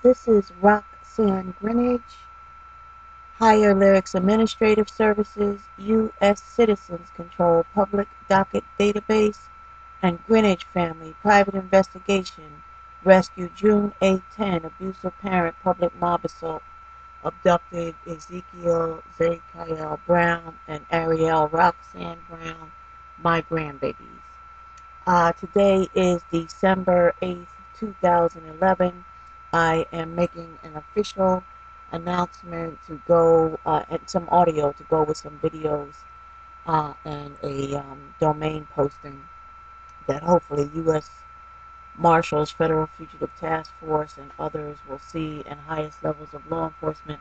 This is Roxanne Grinage, Higher Lyrics Administrative Services, U.S. Citizens Control Public Docket Database, and Grinage Family Private Investigation. Rescue June 8-10, Abuse of Parent, Public Mob Assault. Abducted Ezekiel Zakael Brown and Ariel Roxanne Brown, my grandbabies. Today is December 8th, 2011. I am making an official announcement to go, and some audio to go with some videos, and a domain posting that hopefully U.S. Marshals, Federal Fugitive Task Force, and others will see, and highest levels of law enforcement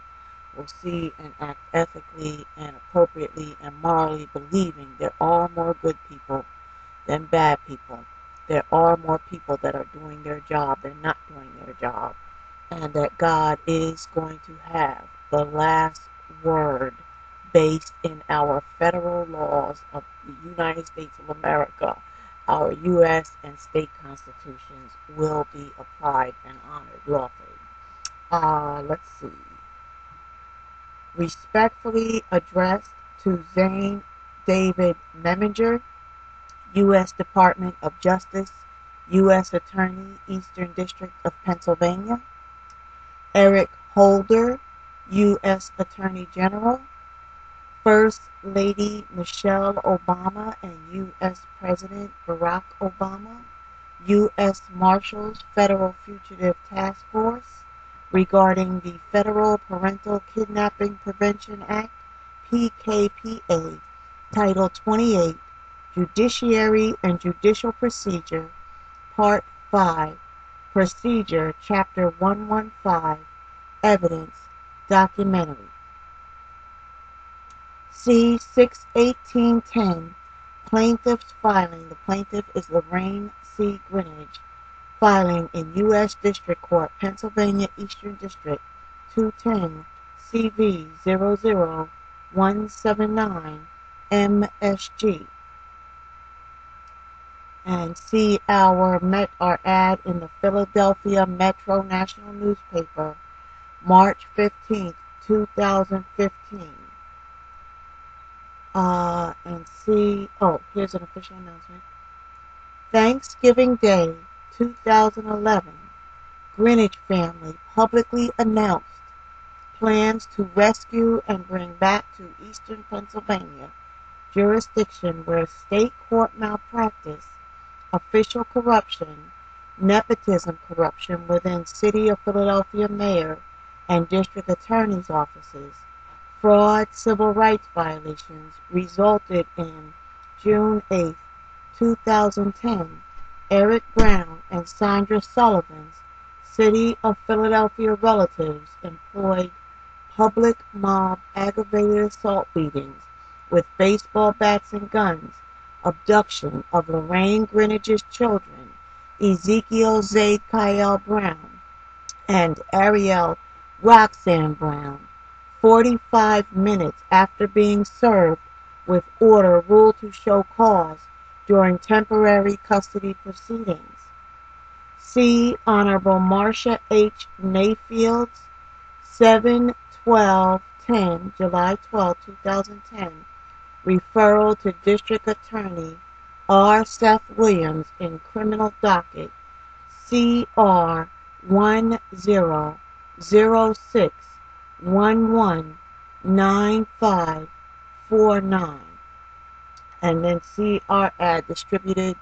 will see and act ethically and appropriately and morally, believing there are more good people than bad people. There are more people that are doing their job than not doing their job, and that God is going to have the last word based in our federal laws of the United States of America. Our U.S. and state constitutions will be applied and honored lawfully. Let's see. Respectfully addressed to Zane David Meminger, U.S. Department of Justice, U.S. Attorney, Eastern District of Pennsylvania. Erick Holder, U.S. Attorney General. First Lady Michelle Obama and U.S. President Barack Obama. U.S. Marshals Federal Fugitive Task Force regarding the Federal Parental Kidnapping Prevention Act, PKPA, Title 28, Judiciary and Judicial Procedure, Part 5, Procedure, Chapter 115, Evidence, Documentary. C-61810, Plaintiff's filing. The plaintiff is Lorraine C. Grinage, filing in U.S. District Court, Pennsylvania Eastern District, 210 CV 00179 MSG. And see our ad in the Philadelphia Metro National Newspaper, March 15th, 2015. And see, here's an official announcement. Thanksgiving Day 2011, Grinage family publicly announced plans to rescue and bring back to Eastern Pennsylvania jurisdiction where state court malpractice, official corruption, nepotism corruption within City of Philadelphia mayor and district attorney's offices, fraud, civil rights violations resulted in June 8, 2010, Erick Brown and Saundra Sullivan's City of Philadelphia relatives employed public mob aggravated assault beatings with baseball bats and guns, abduction of Lorraine Grinage's children, Ezekiel Zakael Brown and Ariel Roxanne Brown, 45 minutes after being served with order ruled to show cause during temporary custody proceedings. See Honorable Marcia H. Mayfield's 7/12/10, July 12, 2010, referral to District Attorney R. Seth Williams in criminal docket CR 1006119549, and then see our ad distributed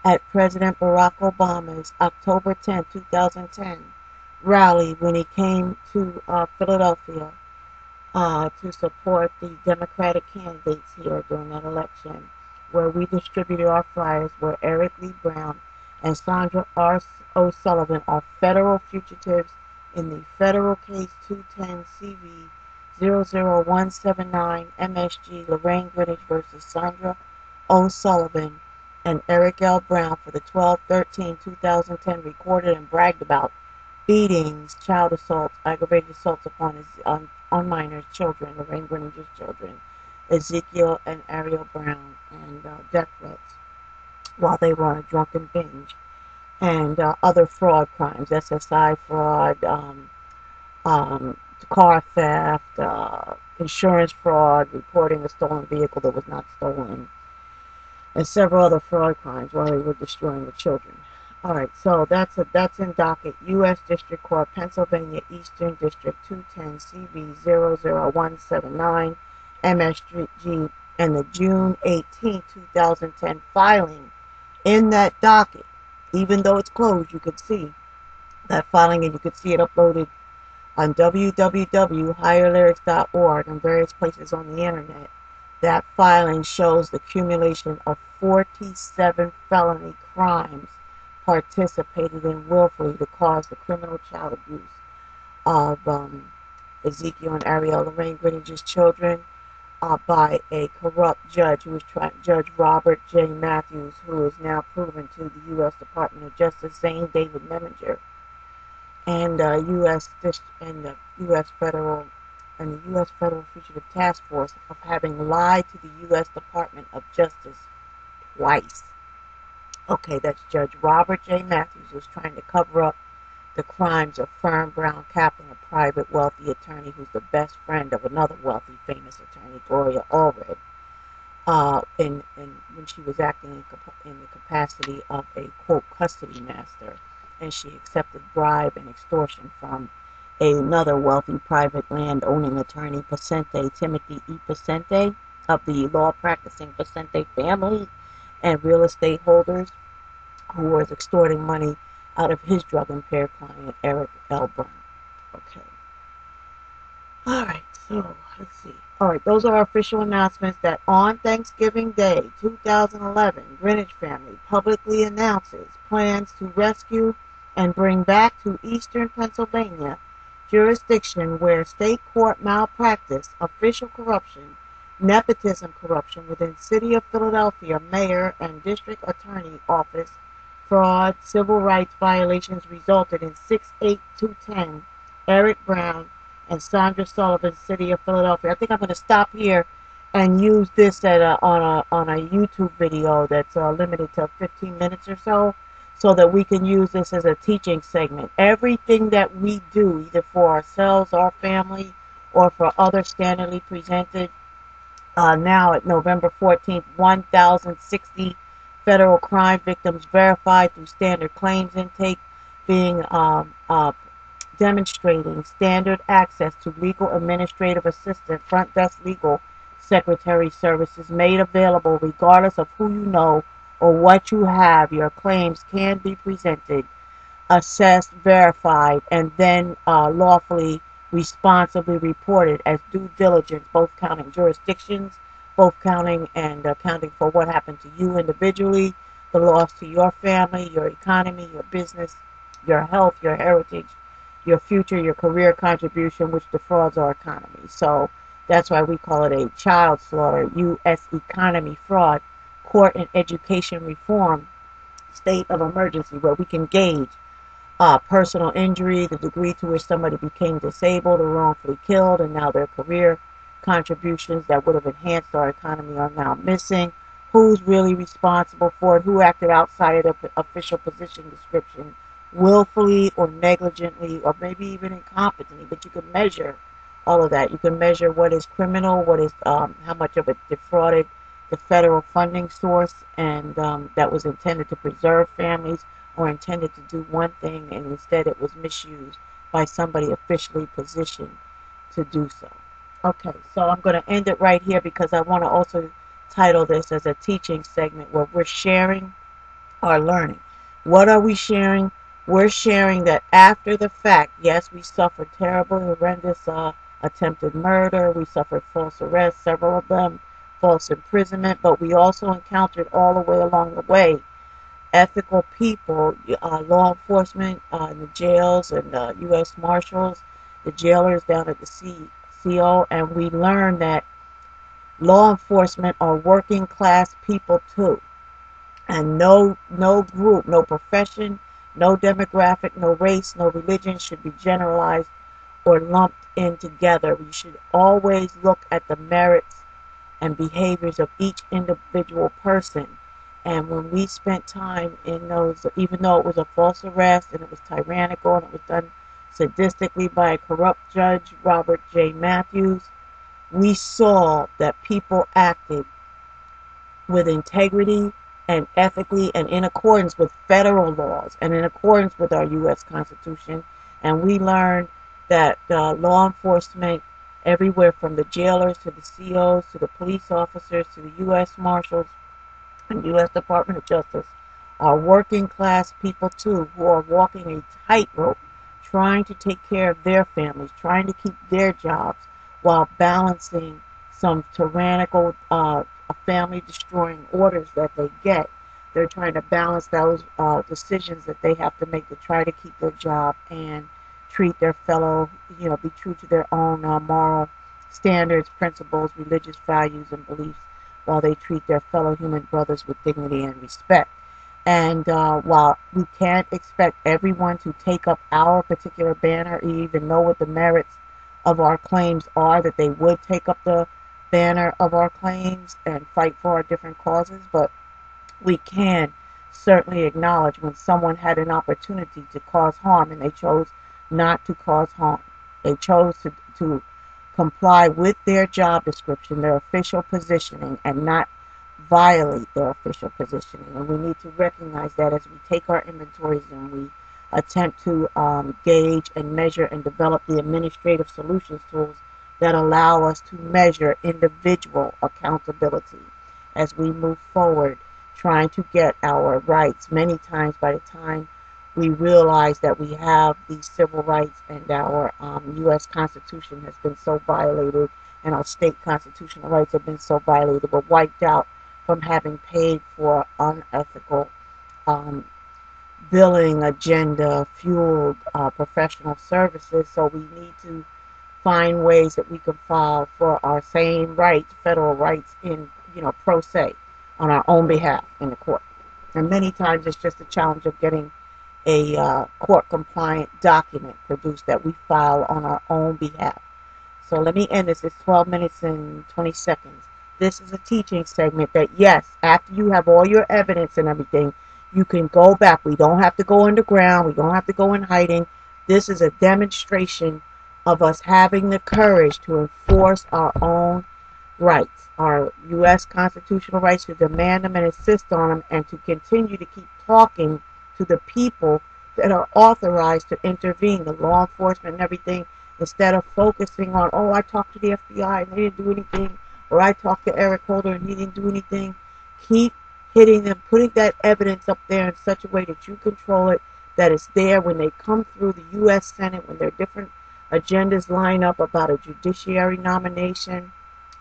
at President Barack Obama's October 10, 2010 rally when he came to Philadelphia to support the Democratic candidates here during that election, where we distributed our flyers where Erick Lee Brown and Saundra R. Sullivan are federal fugitives in the federal case 210 CV 00179 MSG Lorraine Grinage versus Saundra Sullivan and Erick L. Brown for the 12/13/2010 recorded and bragged about beatings, child assaults, aggravated assaults on minors, children, Lorraine Grinage's children, Ezekiel and Ariel Brown, and death threats while they were on a drunken binge. and other fraud crimes, SSI fraud, um, car theft, insurance fraud, reporting a stolen vehicle that was not stolen, and several other fraud crimes while they were destroying the children. All right, so that's in docket U.S. District Court, Pennsylvania Eastern District 210 CV 00179 MSG, and the June 18, 2010 filing. In that docket, even though it's closed, you could see that filing, and you could see it uploaded on www.higherlyrics.org and various places on the internet. That filing shows the accumulation of 47 felony crimes participated in willfully to cause the criminal child abuse of Ezekiel and Ariel Lorraine Grinage's children by a corrupt judge who was Judge Robert J. Matthews, who is now proven to the U.S. Department of Justice, Zane David Meminger, and U.S. and the U.S. Federal Fugitive Task Force of having lied to the U.S. Department of Justice twice. Okay, that's Judge Robert J. Matthews, who's trying to cover up the crimes of Fern Brown Kaplan, a private wealthy attorney who's the best friend of another wealthy famous attorney, Gloria Allred, when she was acting in the capacity of a, quote, custody master, and she accepted bribe and extortion from another wealthy private land-owning attorney, Timothy E. Pacente, of the law-practicing Pacente family, and real estate holders, who was extorting money out of his drug-impaired client, Erick L. Brown. Okay. All right, so let's see. All right, those are our official announcements that on Thanksgiving Day, 2011, Grinage family publicly announces plans to rescue and bring back to Eastern Pennsylvania jurisdiction where state court malpractice, official corruption, nepotism corruption within City of Philadelphia Mayor and District Attorney Office fraud, civil rights violations resulted in 68210 Erick Brown and Saundra Sullivan, City of Philadelphia. I think I'm going to stop here and use this on a YouTube video that's limited to 15 minutes or so that we can use this as a teaching segment. Everything that we do, either for ourselves, our family, or for others standardly presented, now at November 14th, 1,060 federal crime victims verified through standard claims intake, being demonstrating standard access to legal administrative assistant, front desk legal secretary services made available regardless of who you know or what you have. Your claims can be presented, assessed, verified, and then lawfully, responsibly reported as due diligence, both counting jurisdictions, both counting and accounting for what happened to you individually, the loss to your family, your economy, your business, your health, your heritage, your future, your career contribution, which defrauds our economy. So that's why we call it a child slaughter, U.S. economy fraud, court and education reform, state of emergency, where we can gauge personal injury, the degree to which somebody became disabled or wrongfully killed, and now their career contributions that would have enhanced our economy are now missing. Who's really responsible for it? Who acted outside of the official position description, willfully or negligently, or maybe even incompetently? But you can measure all of that. You can measure what is criminal, what is how much of it defrauded the federal funding source, and that was intended to preserve families, or intended to do one thing, and instead it was misused by somebody officially positioned to do so. Okay, so I'm going to end it right here because I want to also title this as a teaching segment where we're sharing our learning. What are we sharing? We're sharing that after the fact, yes, we suffered terrible, horrendous attempted murder, we suffered false arrests, several of them, false imprisonment, but we also encountered all the way along the way ethical people, law enforcement in the jails, and U.S. Marshals, the jailers down at the CO, and we learned that law enforcement are working class people too. And no group, no profession, no demographic, no race, no religion should be generalized or lumped in together. We should always look at the merits and behaviors of each individual person And when we spent time in those, even though it was a false arrest and it was tyrannical and it was done sadistically by a corrupt judge, Robert J. Matthews, we saw that people acted with integrity and ethically and in accordance with federal laws and in accordance with our U.S. Constitution. And we learned that law enforcement, everywhere from the jailers to the COs to the police officers to the U.S. Marshals and U.S. Department of Justice, are working class people too, who are walking a tightrope, trying to take care of their families, trying to keep their jobs while balancing some tyrannical family destroying orders that they get. They're trying to balance those decisions that they have to make to try to keep their job and treat their fellow, be true to their own moral standards, principles, religious values, and beliefs, while they treat their fellow human brothers with dignity and respect. And while we can't expect everyone to take up our particular banner, or even know what the merits of our claims are, that they would take up the banner of our claims and fight for our different causes, but we can certainly acknowledge when someone had an opportunity to cause harm and they chose not to cause harm. They chose to comply with their job description, their official positioning, and not violate their official positioning. And we need to recognize that as we take our inventories and we attempt to gauge and measure and develop the administrative solutions tools that allow us to measure individual accountability as we move forward, trying to get our rights. Many times by the time we realize that we have these civil rights and our U.S. Constitution has been so violated and our state constitutional rights have been so violated, we're wiped out from having paid for unethical billing agenda fueled professional services. So we need to find ways that we can file for our same rights, federal rights, in pro se, on our own behalf in the court. And many times it's just a challenge of getting a court compliant document produced that we file on our own behalf. So let me end this. It's 12 minutes and 20 seconds. This is a teaching segment that, yes, after you have all your evidence and everything, you can go back. We don't have to go underground. We don't have to go in hiding. This is a demonstration of us having the courage to enforce our own rights, our U.S. constitutional rights, to demand them and insist on them, and to continue to keep talking to the people that are authorized to intervene, the law enforcement and everything, instead of focusing on, oh, I talked to the FBI and they didn't do anything, or I talked to Erick Holder and he didn't do anything. Keep hitting them, putting that evidence up there in such a way that you control it, that it's there when they come through the U.S. Senate, when their different agendas line up about a judiciary nomination,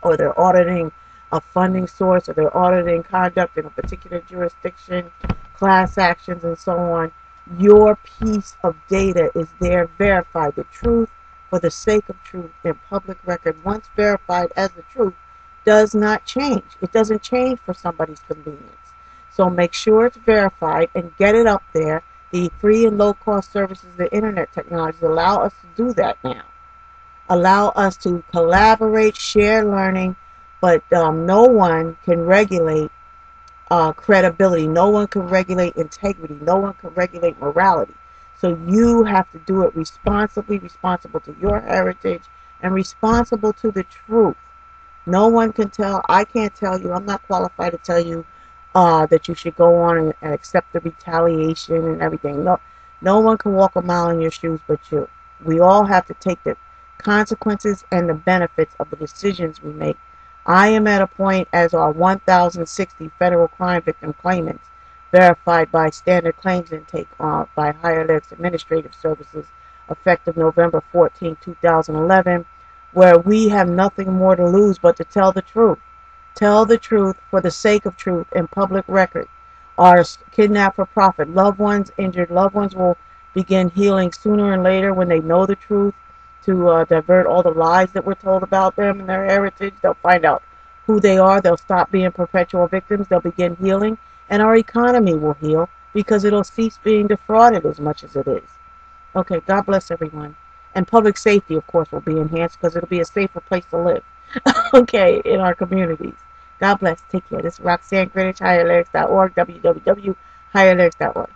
or they're auditing a funding source, or they're auditing conduct in a particular jurisdiction, class actions, and so on. Your piece of data is there, verified. The truth, for the sake of truth, in public record, once verified as the truth, does not change. It doesn't change for somebody's convenience. So make sure it's verified and get it up there. The free and low-cost services, the internet technologies, allow us to do that now. Allow us to collaborate, share learning, but no one can regulate credibility. No one can regulate integrity. No one can regulate morality. So you have to do it responsibly, responsible to your heritage, and responsible to the truth. No one can tell, I can't tell you, I'm not qualified to tell you that you should go on and accept the retaliation and everything. No one can walk a mile in your shoes but you. We all have to take the consequences and the benefits of the decisions we make. I am at a point, as are 1,060 federal crime victim claimants, verified by standard claims intake by Higher Lyrics Administrative Services, effective November 14, 2011, where we have nothing more to lose but to tell the truth. Tell the truth for the sake of truth in public record. Our kidnapped for profit loved ones, injured loved ones, will begin healing sooner and later when they know the truth, to divert all the lies that were told about them and their heritage. They'll find out who they are. They'll stop being perpetual victims. They'll begin healing, and our economy will heal because it'll cease being defrauded as much as it is. Okay, God bless everyone. And public safety, of course, will be enhanced because it'll be a safer place to live, okay, in our communities. God bless. Take care. This is Roxanne, Grinage, higherlyrics.org, www.higherlyrics.org.